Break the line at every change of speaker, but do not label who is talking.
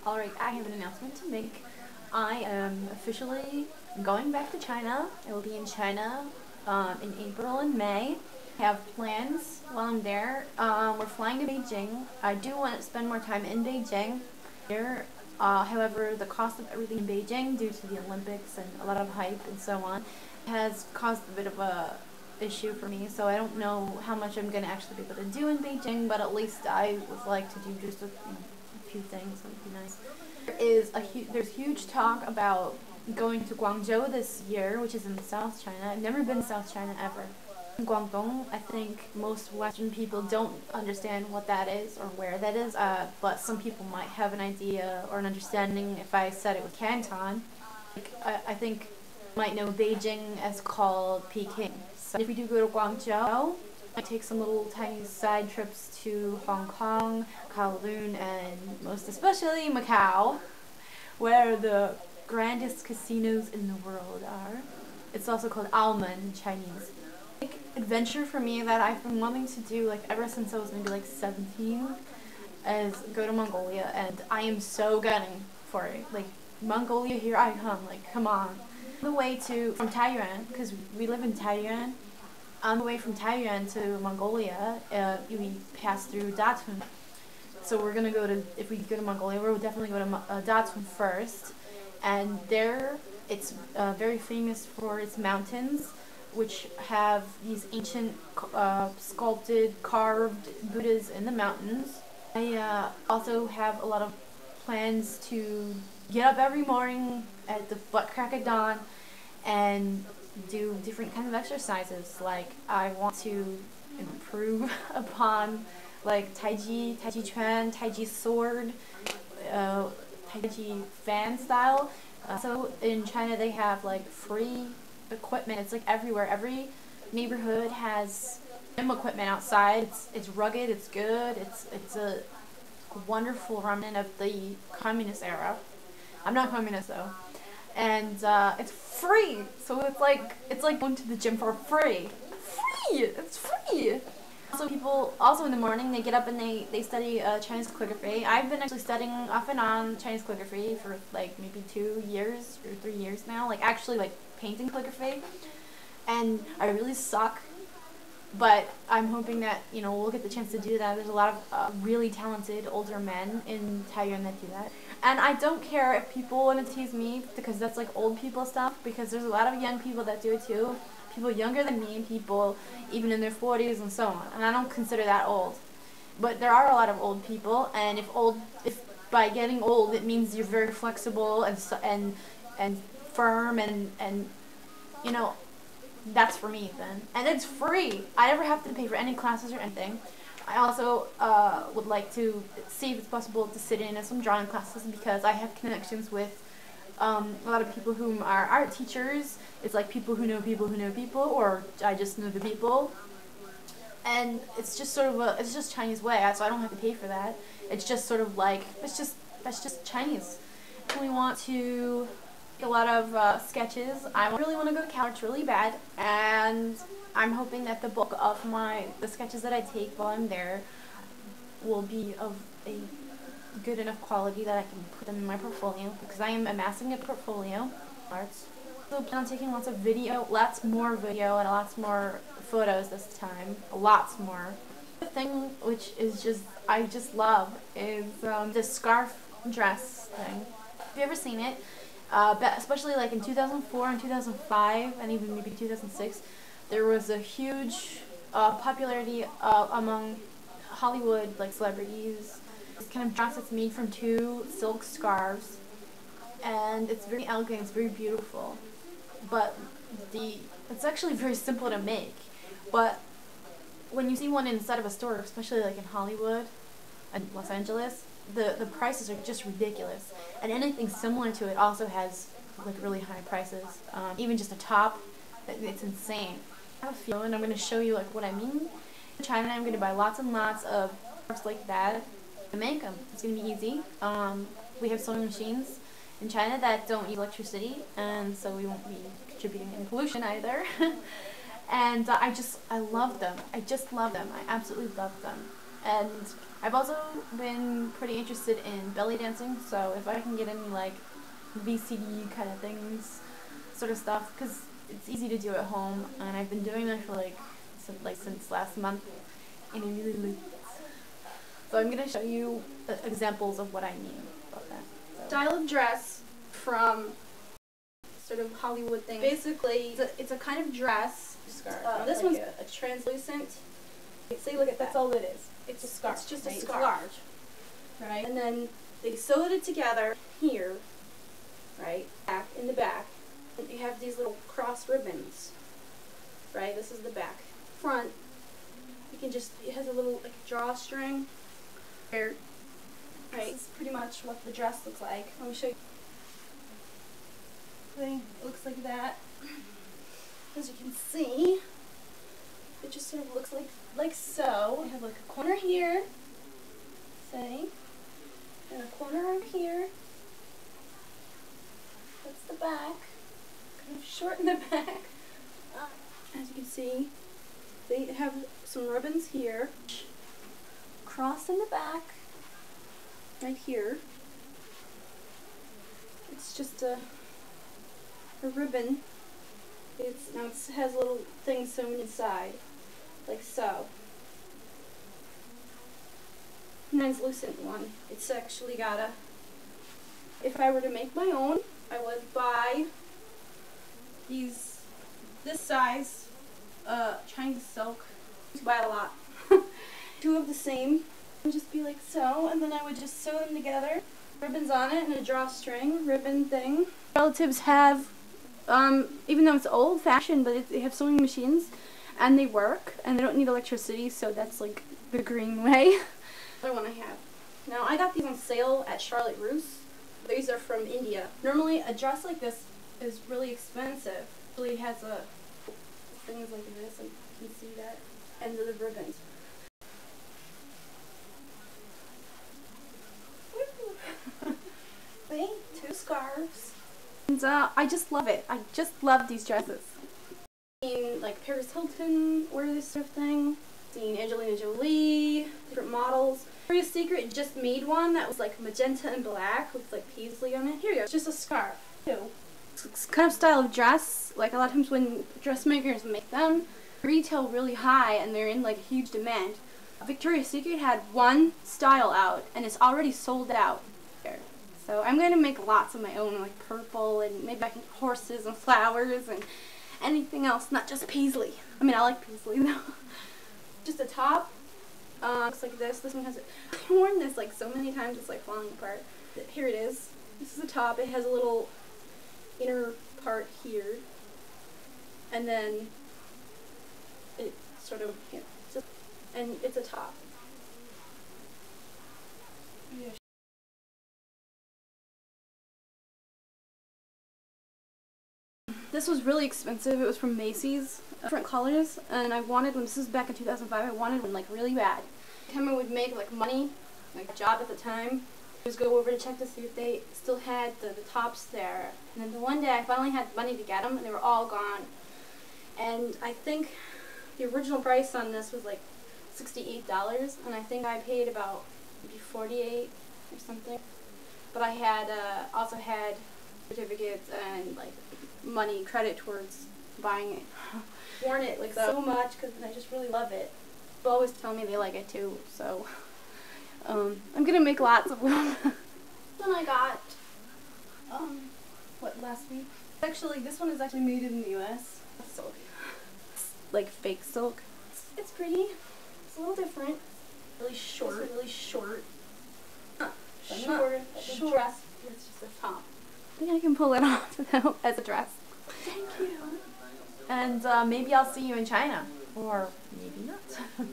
Alright, I have an announcement to make. I am officially going back to China. I will be in China in April and May. I have plans while I'm there. We're flying to Beijing. I do want to spend more time in Beijing. However, the cost of everything in Beijing, due to the Olympics and a lot of hype and so on, has caused a bit of a issue for me. So I don't know how much I'm going to actually be able to do in Beijing, but at least I would like to do just a few things. That would be nice. There's huge talk about going to Guangzhou this year, which is in South China. I've never been to South China ever. In Guangdong, I think most Western people don't understand what that is or where that is, but some people might have an idea or an understanding if I said it was Canton. I think you might know Beijing as called Peking. So if we do go to Guangzhou, I take some little tiny side trips to Hong Kong, Kowloon, and most especially Macau, where the grandest casinos in the world are. It's also called Aomen in Chinese. Adventure for me that I've been wanting to do ever since I was maybe 17 is go to Mongolia, and I am so gunning for it. Mongolia, here I come, come on. On the way from Taiyuan, because we live in Taiyuan, on the way from Taiyuan to Mongolia, we pass through Datun. So we're gonna if we go to Mongolia, we'll definitely go to Datun first, and there it's very famous for its mountains, which have these ancient sculpted, carved Buddhas in the mountains. I also have a lot of plans to get up every morning at the butt crack of dawn and do different kinds of exercises. I want to improve upon Tai Chi Chuan, Tai Chi sword, Tai Chi fan style. So in China they have free equipment. It's everywhere. Every neighborhood has gym equipment outside. It's rugged, it's good, it's a wonderful remnant of the communist era. I'm not communist though. And it's free. So it's like going to the gym for free. It's free. Also in the morning they get up and they study Chinese calligraphy. I've been actually studying off and on Chinese calligraphy for maybe 2 years or 3 years now. Actually painting calligraphy, and I really suck, but I'm hoping that we'll get the chance to do that. There's a lot of really talented older men in Taiyuan that do that, and I don't care if people want to tease me because that's old people stuff, because there's a lot of young people that do it too. People younger than me, people even in their 40s and so on, and I don't consider that old. But there are a lot of old people, and if by getting old it means you're very flexible and firm and that's for me then. And it's free. I never have to pay for any classes or anything. I also would like to see if it's possible to sit in at some drawing classes, because I have connections with a lot of people whom are art teachers. It's people who know people who know people, or I just know the people. And it's just sort of it's just Chinese way, so I don't have to pay for that. It's just sort of that's just Chinese. We want to a lot of sketches. I really want to go to college really bad, and I'm hoping that the bulk of the sketches that I take while I'm there will be of a good enough quality that I can put them in my portfolio, because I am amassing a portfolio arts. So I plan on taking lots more video and lots more photos this time, lots more. The thing which is I just love is the scarf dress thing. Have you ever seen it? Especially in 2004 and 2005 and even maybe 2006, there was a huge popularity among Hollywood celebrities. This kind of dress that's made from 2 silk scarves, and it's very elegant, it's very beautiful, but it's actually very simple to make. But when you see one inside of a store, especially in Hollywood and Los Angeles, the prices are just ridiculous, and anything similar to it also has really high prices. Even just a top, it's insane. I have a few, and I'm going to show you what I mean. In China, I'm going to buy lots and lots of scarves like that and make them. It's going to be easy. We have sewing machines in China that don't use electricity, and so we won't be contributing any pollution either. And I love them. I just love them. I absolutely love them. And I've also been pretty interested in belly dancing, so if I can get any like VCD kind of things, sort of stuff, because it's easy to do at home, and I've been doing that for since last month, and I really like it. So I'm gonna show you examples of what I mean about that. So.
Style of dress from sort of Hollywood thing. Basically, it's a kind of dress.
Scarf.
This one's a translucent. See, look at that.
That's all it is.
It's a scarf. It's just a scarf.
It's large. Right?
And then they sewed it together here, right? Back in the back. And you have these little cross ribbons, right? This is the back. Front, you can just, it has a little like drawstring here, right? This is pretty much what the dress looks like. Let me show you. It looks like that. As you can see, it just sort of looks like so. I have like a corner here, say, and a corner over here. That's the back. Kind of short in the back. As you can see, they have some ribbons here. Cross in the back, right here. It's just a ribbon. It has little things sewn inside, like so. Translucent one. It's actually got a. If I were to make my own, I would buy this size Chinese silk. Buy a lot. Two of the same. It would just be like so, and then I would just sew them together. Ribbons on it and a drawstring ribbon thing. Relatives have, even though it's old-fashioned, but they have sewing machines, and they work, and they don't need electricity, so that's like the green way. Other one I have. Now I got these on sale at Charlotte Russe. These are from India. Normally a dress like this is really expensive. It really has things like this, and you can see that, and the ribbons. See? Two scarves. And I just love it. I just love these dresses. Seen like Paris Hilton wear this sort of thing. Seen Angelina Jolie, different models. Victoria's Secret just made one that was like magenta and black with like paisley on it. Here you go. It's just a scarf too. It's kind of style of dress. Like a lot of times when dressmakers make them, they retail really high and they're in like huge demand. Victoria's Secret had one style out and it's already sold out. So I'm going to make lots of my own, like purple, and maybe I can horses and flowers and anything else, not just paisley. I mean, I like paisley though. Just a top. Looks like this. This one has it. I've worn this like so many times, it's like falling apart. Here it is. This is the top. It has a little inner part here, and then it sort of, and it's a top. Yeah. This was really expensive. It was from Macy's, different colors, and I wanted one. This is back in 2005. I wanted one like really bad. Every time I would make like money, like a job at the time, I would go over to check to see if they still had the tops there. And then the one day I finally had money to get them, and they were all gone. And I think the original price on this was like $68, and I think I paid about maybe $48 or something. But I had also had certificates and like money credit towards buying it. Worn it like so much because I just really love it. People always tell me they like it too, so I'm gonna make lots of them. This one I got last week. Actually, this one is actually made in the US. Silk. It's like fake silk. It's pretty. It's a little different. Really short. It's really short. Short dress. It's just a top. I think I can pull it off though as a dress. Thank you.
And maybe I'll see you in China. Or maybe not.